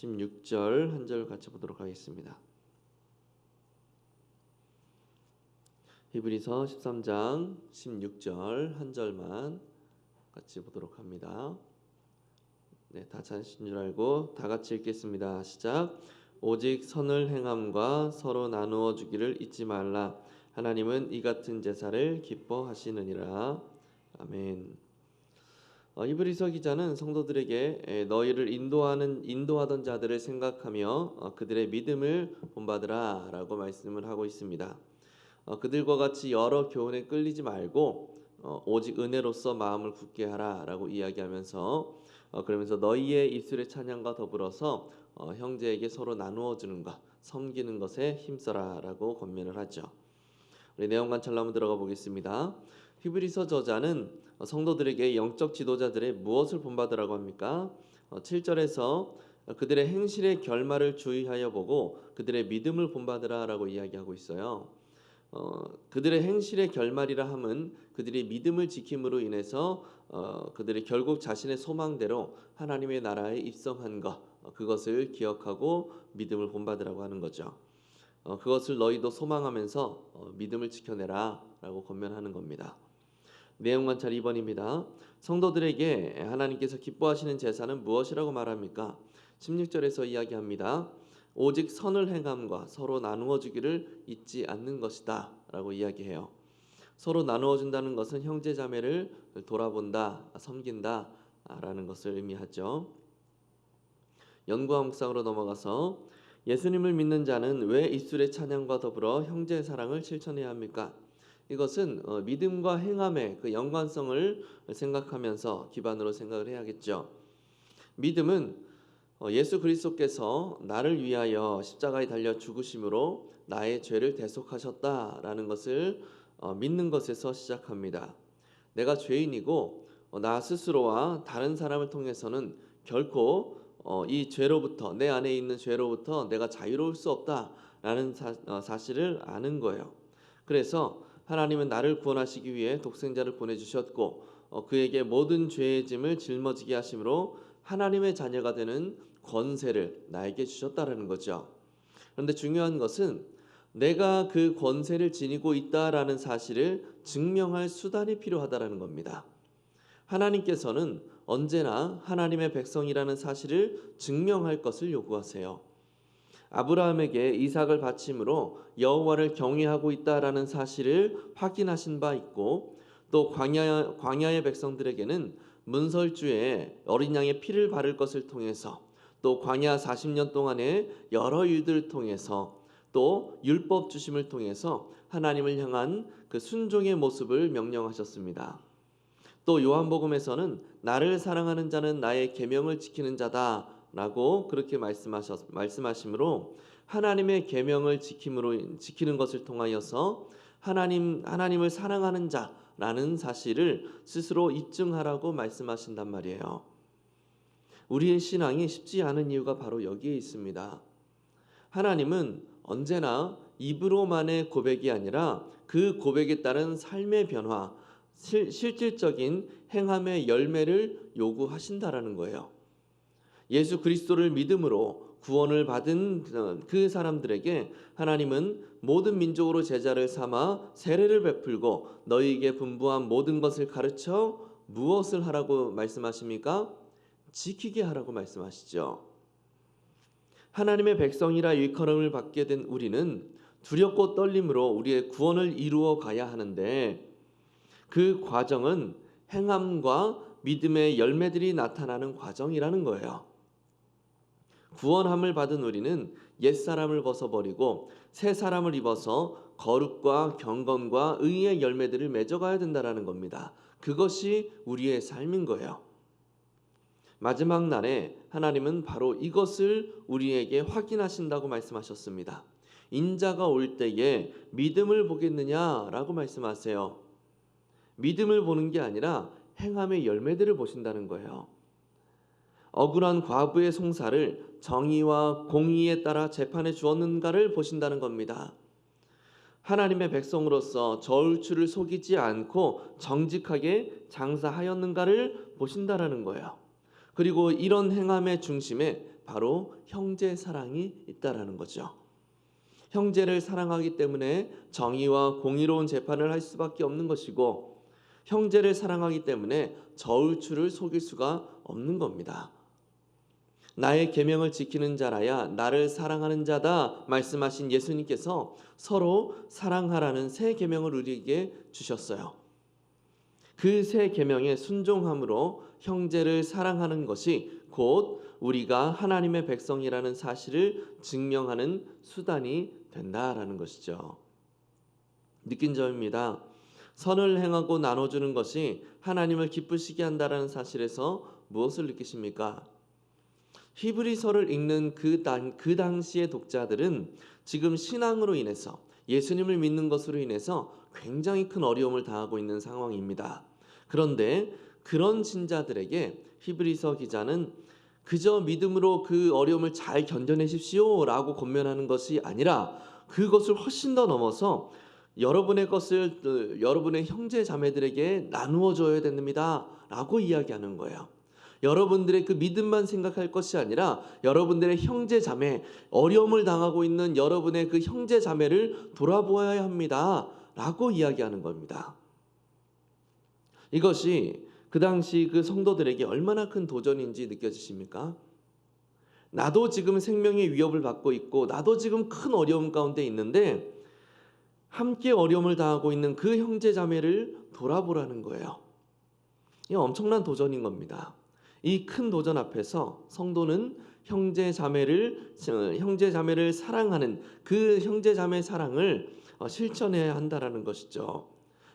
16절 한 절 같이 보도록 하겠습니다. 히브리서 13장 16절 한 절만 같이 보도록 합니다. 네, 다 찾으신 줄 알고 다 같이 읽겠습니다. 시작. 오직 선을 행함과 서로 나누어 주기를 잊지 말라. 하나님은 이 같은 제사를 기뻐하시느니라. 아멘. 히브리서 기자는 성도들에게 너희를 인도하던 자들을 생각하며 그들의 믿음을 본받으라라고 말씀을 하고 있습니다. 그들과 같이 여러 교훈에 끌리지 말고 오직 은혜로서 마음을 굳게 하라라고 이야기하면서 그러면서 너희의 입술의 찬양과 더불어서 형제에게 서로 나누어 주는 것, 섬기는 것에 힘써라라고 권면을 하죠. 우리 내용 관찰로 한번 들어가 보겠습니다. 히브리서 저자는 성도들에게 영적 지도자들의 무엇을 본받으라고 합니까? 7절에서 그들의 행실의 결말을 주의하여 보고 그들의 믿음을 본받으라라고 이야기하고 있어요. 그들의 행실의 결말이라 함은 그들이 믿음을 지킴으로 인해서 그들이 결국 자신의 소망대로 하나님의 나라에 입성한 것, 그것을 기억하고 믿음을 본받으라고 하는 거죠. 그것을 너희도 소망하면서 믿음을 지켜내라 라고 권면하는 겁니다. 내용 관찰 2번입니다. 성도들에게 하나님께서 기뻐하시는 제사는 무엇이라고 말합니까? 16절에서 이야기합니다. 오직 선을 행함과 서로 나누어 주기를 잊지 않는 것이다 라고 이야기해요. 서로 나누어 준다는 것은 형제 자매를 돌아본다, 섬긴다 라는 것을 의미하죠. 연구와 묵상으로 넘어가서 예수님을 믿는 자는 왜 입술의 찬양과 더불어 형제의 사랑을 실천해야 합니까? 이것은 믿음과 행함의 그 연관성을 생각하면서 기반으로 생각을 해야겠죠. 믿음은 예수 그리스도께서 나를 위하여 십자가에 달려 죽으심으로 나의 죄를 대속하셨다라는 것을 믿는 것에서 시작합니다. 내가 죄인이고 나 스스로와 다른 사람을 통해서는 결코 이 죄로부터, 내 안에 있는 죄로부터 내가 자유로울 수 없다라는 사실을 아는 거예요. 그래서 하나님은 나를 구원하시기 위해 독생자를 보내주셨고 그에게 모든 죄의 짐을 짊어지게 하심으로 하나님의 자녀가 되는 권세를 나에게 주셨다라는 거죠. 그런데 중요한 것은 내가 그 권세를 지니고 있다라는 사실을 증명할 수단이 필요하다라는 겁니다. 하나님께서는 언제나 하나님의 백성이라는 사실을 증명할 것을 요구하세요. 아브라함에게 이삭을 바침으로 여호와를 경외하고 있다라는 사실을 확인하신 바 있고 또 광야의 백성들에게는 문설주에 어린 양의 피를 바를 것을 통해서 또 광야 40년 동안의 여러 일들을 통해서 또 율법 주심을 통해서 하나님을 향한 그 순종의 모습을 명령하셨습니다. 또 요한복음에서는 나를 사랑하는 자는 나의 계명을 지키는 자다라고 그렇게 말씀하심으로 하나님의 계명을 지키는 것을 통하여서 하나님을 사랑하는 자라는 사실을 스스로 입증하라고 말씀하신단 말이에요. 우리의 신앙이 쉽지 않은 이유가 바로 여기에 있습니다. 하나님은 언제나 입으로만의 고백이 아니라 그 고백에 따른 삶의 변화, 실질적인 행함의 열매를 요구하신다라는 거예요. 예수 그리스도를 믿음으로 구원을 받은 그 사람들에게 하나님은 모든 민족으로 제자를 삼아 세례를 베풀고 너희에게 분부한 모든 것을 가르쳐 무엇을 하라고 말씀하십니까? 지키게 하라고 말씀하시죠. 하나님의 백성이라 일컬음을 받게 된 우리는 두렵고 떨림으로 우리의 구원을 이루어 가야 하는데 그 과정은 행함과 믿음의 열매들이 나타나는 과정이라는 거예요. 구원함을 받은 우리는 옛사람을 벗어버리고 새 사람을 입어서 거룩과 경건과 의의 열매들을 맺어가야 된다는 겁니다. 그것이 우리의 삶인 거예요. 마지막 날에 하나님은 바로 이것을 우리에게 확인하신다고 말씀하셨습니다. 인자가 올 때에 믿음을 보겠느냐라고 말씀하세요. 믿음을 보는 게 아니라 행함의 열매들을 보신다는 거예요. 억울한 과부의 송사를 정의와 공의에 따라 재판해 주었는가를 보신다는 겁니다. 하나님의 백성으로서 저울추를 속이지 않고 정직하게 장사하였는가를 보신다라는 거예요. 그리고 이런 행함의 중심에 바로 형제 사랑이 있다라는 거죠. 형제를 사랑하기 때문에 정의와 공의로운 재판을 할 수밖에 없는 것이고, 형제를 사랑하기 때문에 저울추를 속일 수가 없는 겁니다. 나의 계명을 지키는 자라야 나를 사랑하는 자다 말씀하신 예수님께서 서로 사랑하라는 새 계명을 우리에게 주셨어요. 그 새 계명에 순종함으로 형제를 사랑하는 것이 곧 우리가 하나님의 백성이라는 사실을 증명하는 수단이 된다라는 것이죠. 느낀 점입니다. 선을 행하고 나눠주는 것이 하나님을 기쁘시게 한다라는 사실에서 무엇을 느끼십니까? 히브리서를 읽는 그 당시의 독자들은 지금 신앙으로 인해서, 예수님을 믿는 것으로 인해서 굉장히 큰 어려움을 당하고 있는 상황입니다. 그런데 그런 신자들에게 히브리서 기자는 그저 믿음으로 그 어려움을 잘 견뎌내십시오 라고 권면하는 것이 아니라, 그것을 훨씬 더 넘어서 여러분의 것을 여러분의 형제 자매들에게 나누어 줘야 됩니다 라고 이야기하는 거예요. 여러분들의 그 믿음만 생각할 것이 아니라 여러분들의 형제 자매, 어려움을 당하고 있는 여러분의 그 형제 자매를 돌아보아야 합니다 라고 이야기하는 겁니다. 이것이 그 당시 그 성도들에게 얼마나 큰 도전인지 느껴지십니까? 나도 지금 생명의 위협을 받고 있고, 나도 지금 큰 어려움 가운데 있는데 함께 어려움을 당하고 있는 그 형제 자매를 돌아보라는 거예요. 이 엄청난 도전인 겁니다. 이 큰 도전 앞에서 성도는 형제 자매를 사랑하는 그 형제 자매 사랑을 실천해야 한다라는 것이죠.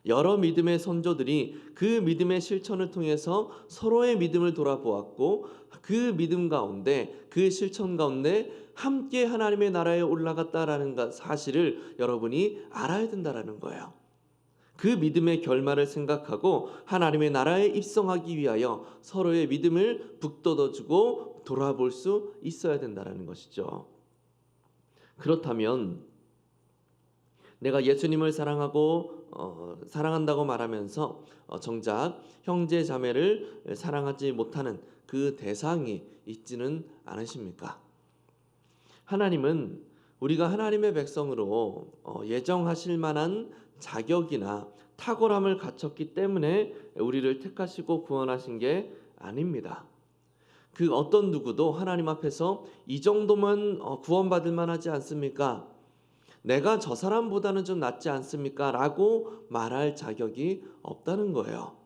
여러 믿음의 선조들이 그 믿음의 실천을 통해서 서로의 믿음을 돌아보았고, 그 믿음 가운데, 그 실천 가운데 함께 하나님의 나라에 올라갔다라는 사실을 여러분이 알아야 된다라는 거예요. 그 믿음의 결말을 생각하고 하나님의 나라에 입성하기 위하여 서로의 믿음을 북돋워주고 돌아볼 수 있어야 된다는 것이죠. 그렇다면 내가 예수님을 사랑한다고 말하면서 정작 형제 자매를 사랑하지 못하는 그 대상이 있지는 않으십니까? 하나님은 우리가 하나님의 백성으로 예정하실 만한 자격이나 탁월함을 갖췄기 때문에 우리를 택하시고 구원하신 게 아닙니다. 그 어떤 누구도 하나님 앞에서 이 정도면 구원받을 만하지 않습니까? 내가 저 사람보다는 좀 낫지 않습니까? 라고 말할 자격이 없다는 거예요.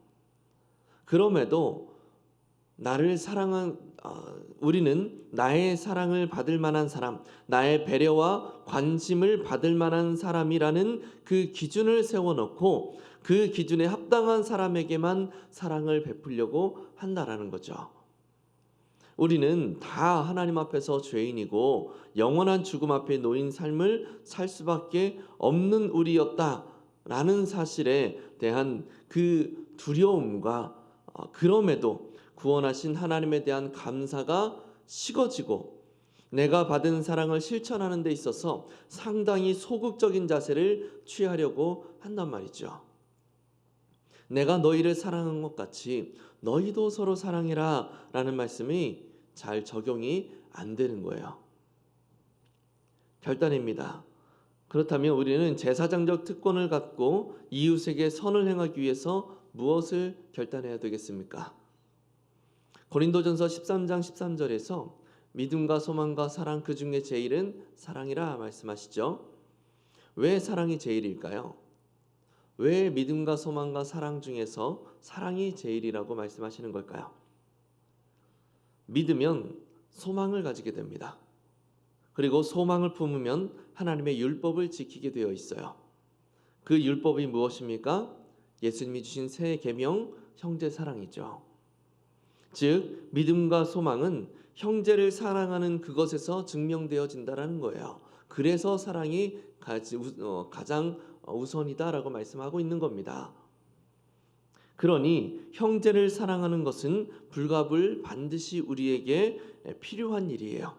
그럼에도 우리는 나의 사랑을 받을 만한 사람, 나의 배려와 관심을 받을 만한 사람이라는 그 기준을 세워놓고 그 기준에 합당한 사람에게만 사랑을 베풀려고 한다라는 거죠. 우리는 다 하나님 앞에서 죄인이고 영원한 죽음 앞에 놓인 삶을 살 수밖에 없는 우리였다라는 사실에 대한 그 두려움과 그럼에도 구원하신 하나님에 대한 감사가 식어지고, 내가 받은 사랑을 실천하는 데 있어서 상당히 소극적인 자세를 취하려고 한단 말이죠. 내가 너희를 사랑한 것 같이 너희도 서로 사랑해라 라는 말씀이 잘 적용이 안 되는 거예요. 결단입니다. 그렇다면 우리는 제사장적 특권을 갖고 이웃에게 선을 행하기 위해서 무엇을 결단해야 되겠습니까? 고린도전서 13장 13절에서 믿음과 소망과 사랑 그 중에 제일은 사랑이라 말씀하시죠. 왜 사랑이 제일일까요? 왜 믿음과 소망과 사랑 중에서 사랑이 제일이라고 말씀하시는 걸까요? 믿으면 소망을 가지게 됩니다. 그리고 소망을 품으면 하나님의 율법을 지키게 되어 있어요. 그 율법이 무엇입니까? 예수님이 주신 새 계명, 형제 사랑이죠. 즉 믿음과 소망은 형제를 사랑하는 그것에서 증명되어진다라는 거예요. 그래서 사랑이 가장 우선이다라고 말씀하고 있는 겁니다. 그러니 형제를 사랑하는 것은 불가불 반드시 우리에게 필요한 일이에요.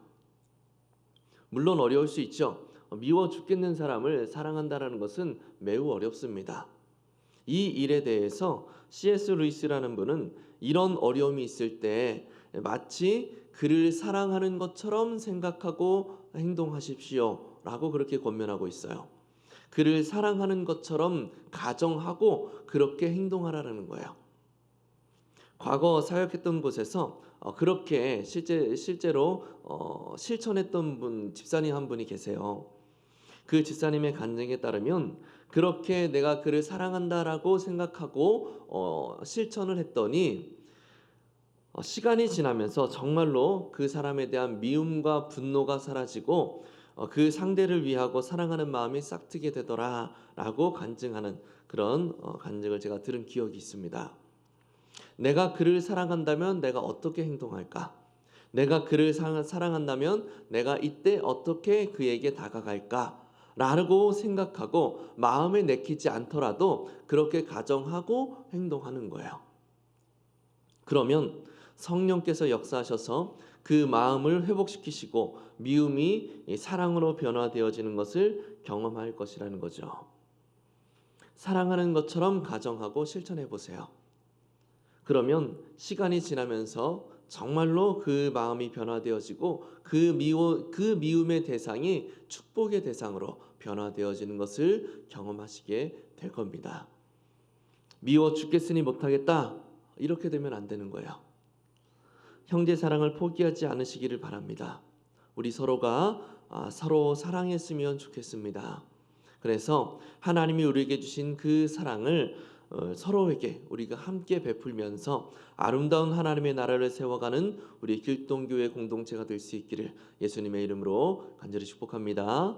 물론 어려울 수 있죠. 미워 죽겠는 사람을 사랑한다라는 것은 매우 어렵습니다. 이 일에 대해서 C.S. 루이스라는 분은 이런 어려움이 있을 때 마치 그를 사랑하는 것처럼 생각하고 행동하십시오 라고 그렇게 권면하고 있어요. 그를 사랑하는 것처럼 가정하고 그렇게 행동하라는 거예요. 과거 사역했던 곳에서 그렇게 실제로 실천했던 집사님 한 분이 계세요. 그 집사님의 간증에 따르면 그렇게 내가 그를 사랑한다라고 생각하고 실천을 했더니 시간이 지나면서 정말로 그 사람에 대한 미움과 분노가 사라지고 그 상대를 위하고 사랑하는 마음이 싹트게 되더라라고 간증하는 그런 간증을 제가 들은 기억이 있습니다. 내가 그를 사랑한다면 내가 어떻게 행동할까? 내가 그를 사랑한다면 내가 이때 어떻게 그에게 다가갈까? 라고 생각하고 마음에 내키지 않더라도 그렇게 가정하고 행동하는 거예요. 그러면 성령께서 역사하셔서 그 마음을 회복시키시고 미움이 사랑으로 변화되어지는 것을 경험할 것이라는 거죠. 사랑하는 것처럼 가정하고 실천해 보세요. 그러면 시간이 지나면서 정말로 그 마음이 변화되어지고 그 미움의 대상이 축복의 대상으로 변화되어지는 것을 경험하시게 될 겁니다. 미워 죽겠으니 못하겠다. 이렇게 되면 안 되는 거예요. 형제 사랑을 포기하지 않으시기를 바랍니다. 우리 서로가 서로 사랑했으면 좋겠습니다. 그래서 하나님이 우리에게 주신 그 사랑을 서로에게 우리가 함께 베풀면서 아름다운 하나님의 나라를 세워가는 우리 길동교회 공동체가 될 수 있기를 예수님의 이름으로 간절히 축복합니다.